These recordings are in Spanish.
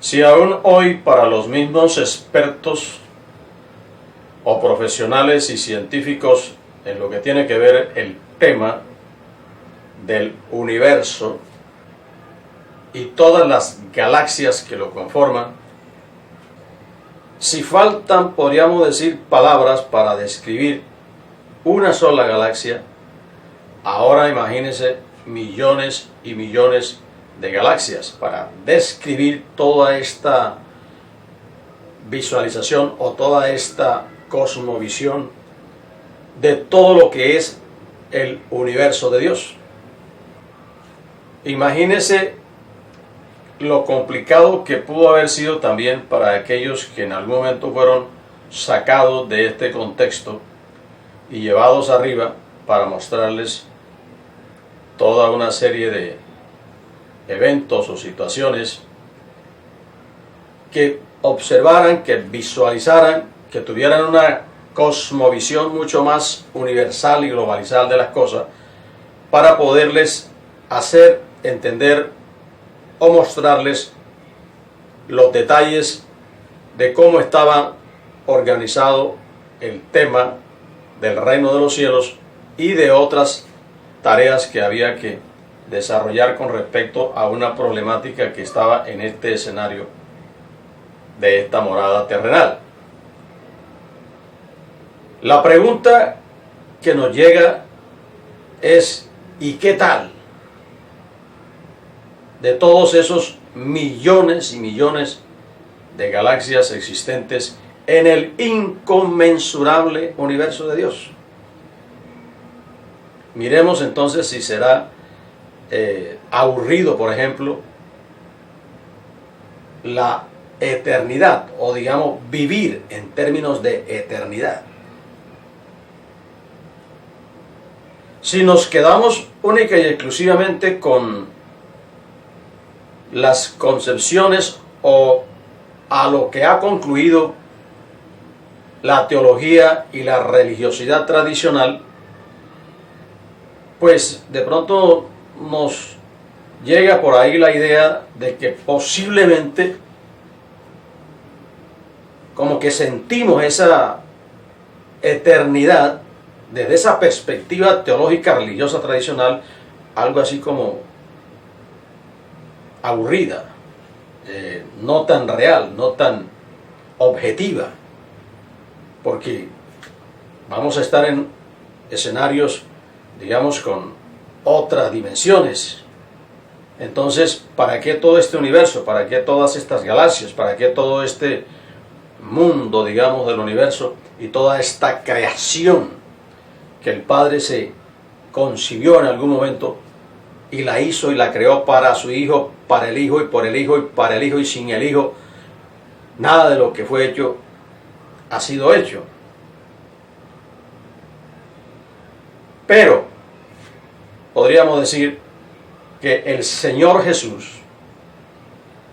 Si aún hoy para los mismos expertos o profesionales y científicos en lo que tiene que ver el tema del universo y todas las galaxias que lo conforman, si faltan, podríamos decir, palabras para describir una sola galaxia, ahora imagínense millones y millones de galaxias para describir toda esta visualización o toda esta cosmovisión de todo lo que es el universo de Dios. Imagínense lo complicado que pudo haber sido también para aquellos que en algún momento fueron sacados de este contexto y llevados arriba para mostrarles toda una serie de eventos o situaciones que observaran, que visualizaran, que tuvieran una cosmovisión mucho más universal y globalizada de las cosas, para poderles hacer entender o mostrarles los detalles de cómo estaba organizado el tema del reino de los cielos y de otras tareas que había que desarrollar con respecto a una problemática que estaba en este escenario de esta morada terrenal. La pregunta que nos llega es: ¿y qué tal de todos esos millones y millones de galaxias existentes en el inconmensurable universo de Dios? Miremos entonces si será aburrido, por ejemplo, la eternidad, o digamos vivir en términos de eternidad. Si nos quedamos única y exclusivamente con las concepciones o a lo que ha concluido la teología y la religiosidad tradicional, pues de pronto nos llega por ahí la idea de que posiblemente como que sentimos esa eternidad desde esa perspectiva teológica religiosa tradicional, algo así como aburrida, no tan real, no tan objetiva, porque vamos a estar en escenarios, digamos, con otras dimensiones. Entonces, ¿para qué todo este universo? ¿Para qué todas estas galaxias? ¿Para qué todo este mundo, digamos, del universo y toda esta creación que el Padre se concibió en algún momento y la hizo y la creó para su Hijo, para el Hijo y por el Hijo y para el Hijo, y sin el Hijo nada de lo que fue hecho ha sido hecho? Pero podríamos decir que el Señor Jesús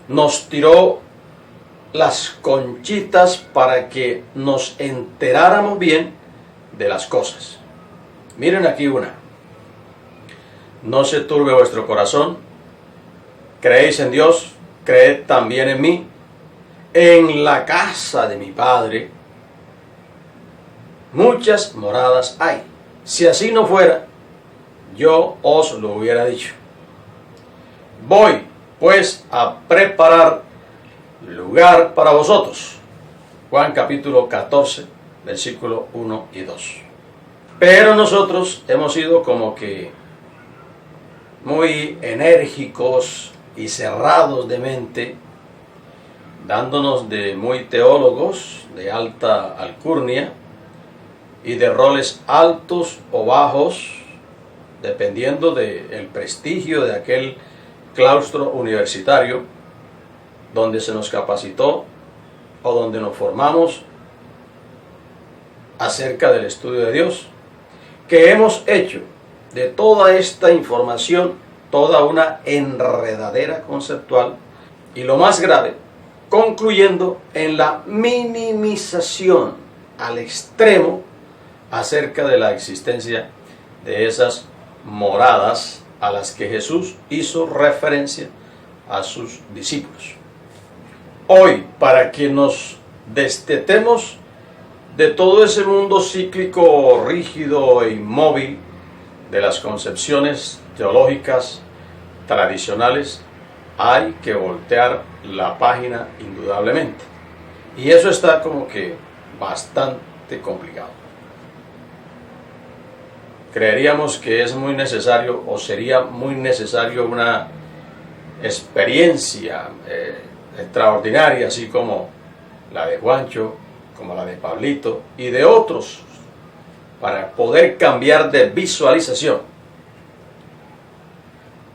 nos tiró las conchitas para que nos enteráramos bien de las cosas. Miren aquí una: no se turbe vuestro corazón, creéis en Dios, creed también en mí. En la casa de mi Padre muchas moradas hay. Si así no fuera, yo os lo hubiera dicho. Voy pues a preparar lugar para vosotros. Juan capítulo 14, versículo 1 y 2. Pero nosotros hemos sido como que muy enérgicos y cerrados de mente, dándonos de muy teólogos de alta alcurnia y de roles altos o bajos, dependiendo del prestigio de aquel claustro universitario donde se nos capacitó o donde nos formamos acerca del estudio de Dios, que hemos hecho de toda esta información toda una enredadera conceptual, y lo más grave, concluyendo en la minimización al extremo acerca de la existencia de esas moradas a las que Jesús hizo referencia a sus discípulos. hoy para que nos destetemos de todo ese mundo cíclico, rígido e inmóvil de las concepciones teológicas tradicionales, hay que voltear la página indudablemente. Y eso está como que bastante complicado. Creeríamos que es muy necesario o sería muy necesario una experiencia extraordinaria, así como la de Juancho, como la de Pablito y de otros, para poder cambiar de visualización.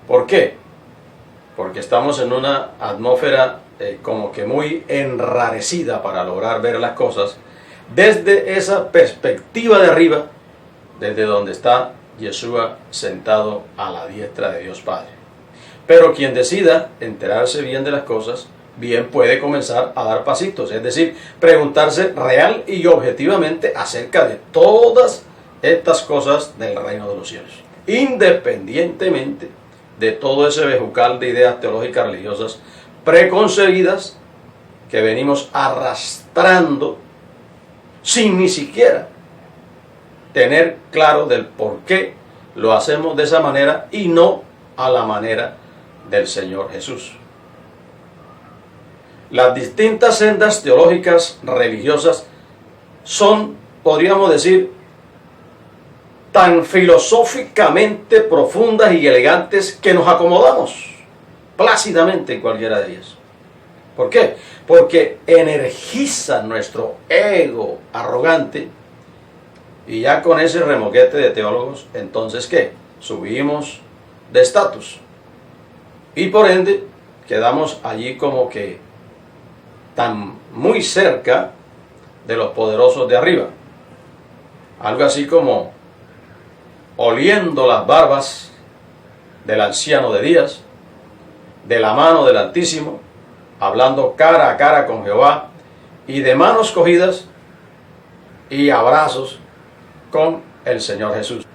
¿Por qué? Porque estamos en una atmósfera como que muy enrarecida para lograr ver las cosas desde esa perspectiva de arriba, desde donde está Yeshua sentado a la diestra de Dios Padre. Pero quien decida enterarse bien de las cosas, bien puede comenzar a dar pasitos, es decir, preguntarse real y objetivamente acerca de todas estas cosas del reino de los cielos, independientemente de todo ese bejucal de ideas teológicas religiosas preconcebidas que venimos arrastrando sin ni siquiera tener claro del por qué lo hacemos de esa manera y no a la manera del Señor Jesús. Las distintas sendas teológicas religiosas son, podríamos decir, tan filosóficamente profundas y elegantes que nos acomodamos plácidamente en cualquiera de ellas. ¿Por qué? Porque energizan nuestro ego arrogante y ya con ese remoquete de teólogos, entonces ¿qué? Subimos de estatus y por ende quedamos allí como que tan muy cerca de los poderosos de arriba. Algo así como oliendo las barbas del anciano de días, de la mano del Altísimo, hablando cara a cara con Jehová, y de manos cogidas y abrazos con el Señor Jesús.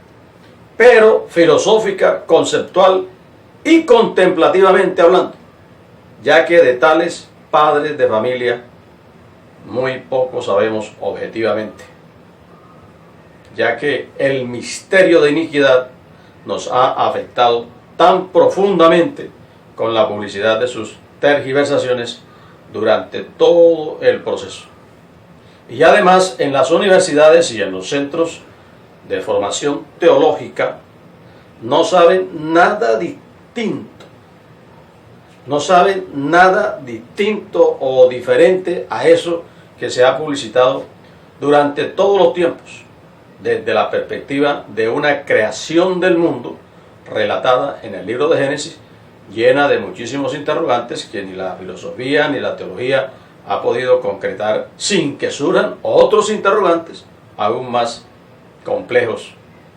Pero filosófica, conceptual y contemplativamente hablando, ya que de tales padres de familia muy poco sabemos objetivamente, ya que el misterio de iniquidad nos ha afectado tan profundamente con la publicidad de sus tergiversaciones durante todo el proceso. Y además en las universidades y en los centros de formación teológica no saben nada distinto. No saben nada distinto o diferente a eso que se ha publicitado durante todos los tiempos, desde la perspectiva de una creación del mundo relatada en el libro de Génesis, llena de muchísimos interrogantes que ni la filosofía ni la teología ha podido concretar, sin que surjan otros interrogantes aún más complejos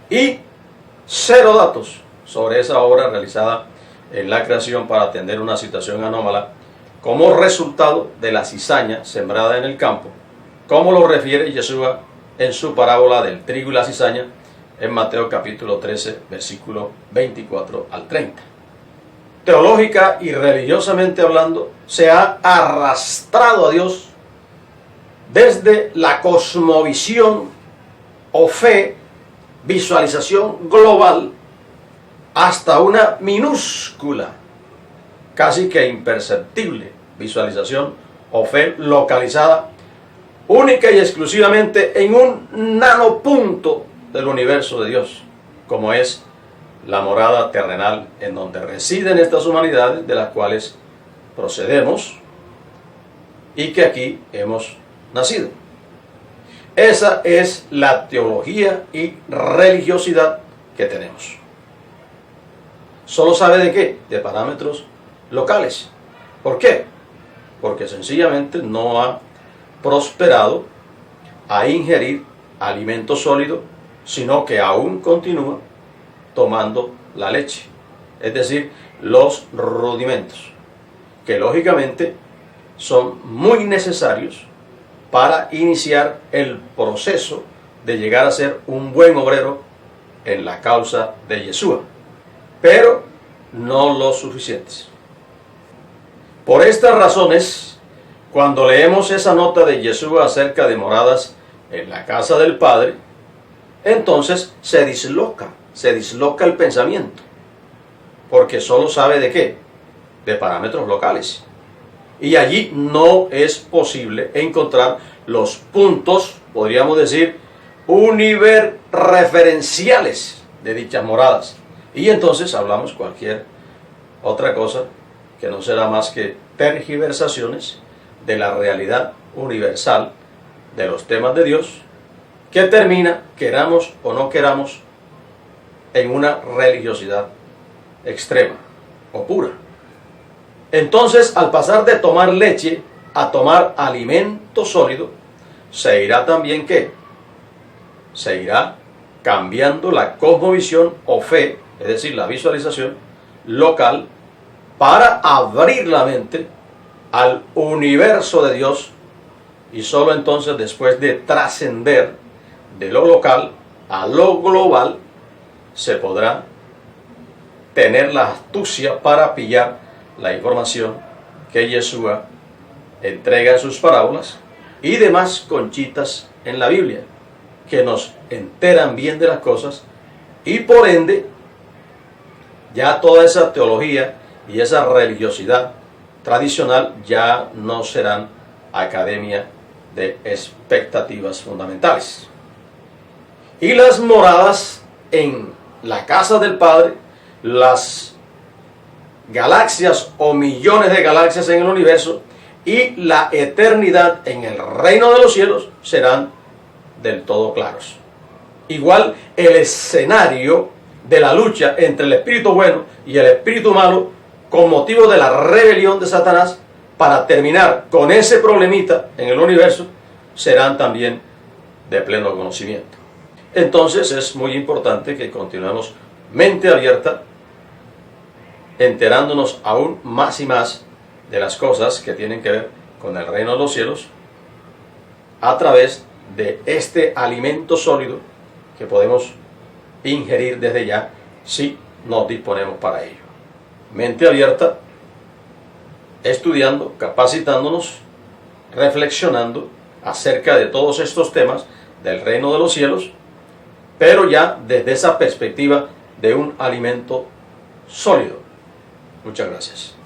y cero datos sobre esa obra realizada en la creación para atender una situación anómala como resultado de la cizaña sembrada en el campo, como lo refiere Yeshua en su parábola del trigo y la cizaña en Mateo capítulo 13, versículo 24 al 30. Teológica y religiosamente hablando, se ha arrastrado a Dios desde la cosmovisión o fe, visualización global, hasta una minúscula, casi que imperceptible visualización o fe localizada única y exclusivamente en un nanopunto del universo de Dios, como es la morada terrenal en donde residen estas humanidades de las cuales procedemos y que aquí hemos nacido. Esa es la teología y religiosidad que tenemos. ¿Solo sabe de qué? De parámetros locales. ¿Por qué? Porque sencillamente no ha prosperado a ingerir alimento sólido, sino que aún continúa tomando la leche, es decir, los rudimentos, que lógicamente son muy necesarios para iniciar el proceso de llegar a ser un buen obrero en la causa de Yeshua, pero no los suficientes. Por estas razones, cuando leemos esa nota de Yeshua acerca de moradas en la casa del Padre, entonces se disloca el pensamiento, porque solo sabe de qué, de parámetros locales. Y allí no es posible encontrar los puntos, podríamos decir, referenciales de dichas moradas. Y entonces hablamos cualquier otra cosa que no será más que tergiversaciones de la realidad universal de los temas de Dios, que termina, queramos o no queramos, en una religiosidad extrema o pura. Entonces, al pasar de tomar leche a tomar alimento sólido, se irá también ¿qué? Se irá cambiando la cosmovisión o fe, es decir, la visualización local, para abrir la mente al universo de Dios, y solo entonces, después de trascender de lo local a lo global, se podrá tener la astucia para pillar la información que Yeshua entrega en sus parábolas y demás conchitas en la Biblia, que nos enteran bien de las cosas, y por ende ya toda esa teología y esa religiosidad tradicional ya no serán academia de expectativas fundamentales. Y las moradas en la casa del Padre, las galaxias o millones de galaxias en el universo y la eternidad en el reino de los cielos serán del todo claros. Igual el escenario de la lucha entre el espíritu bueno y el espíritu malo, con motivo de la rebelión de Satanás, para terminar con ese problemita en el universo, serán también de pleno conocimiento. Entonces es muy importante que continuemos mente abierta, enterándonos aún más y más de las cosas que tienen que ver con el reino de los cielos, a través de este alimento sólido que podemos ingerir desde ya, si nos disponemos para ello. Mente abierta, estudiando, capacitándonos, reflexionando acerca de todos estos temas del reino de los cielos, pero ya desde esa perspectiva de un alimento sólido. Muchas gracias.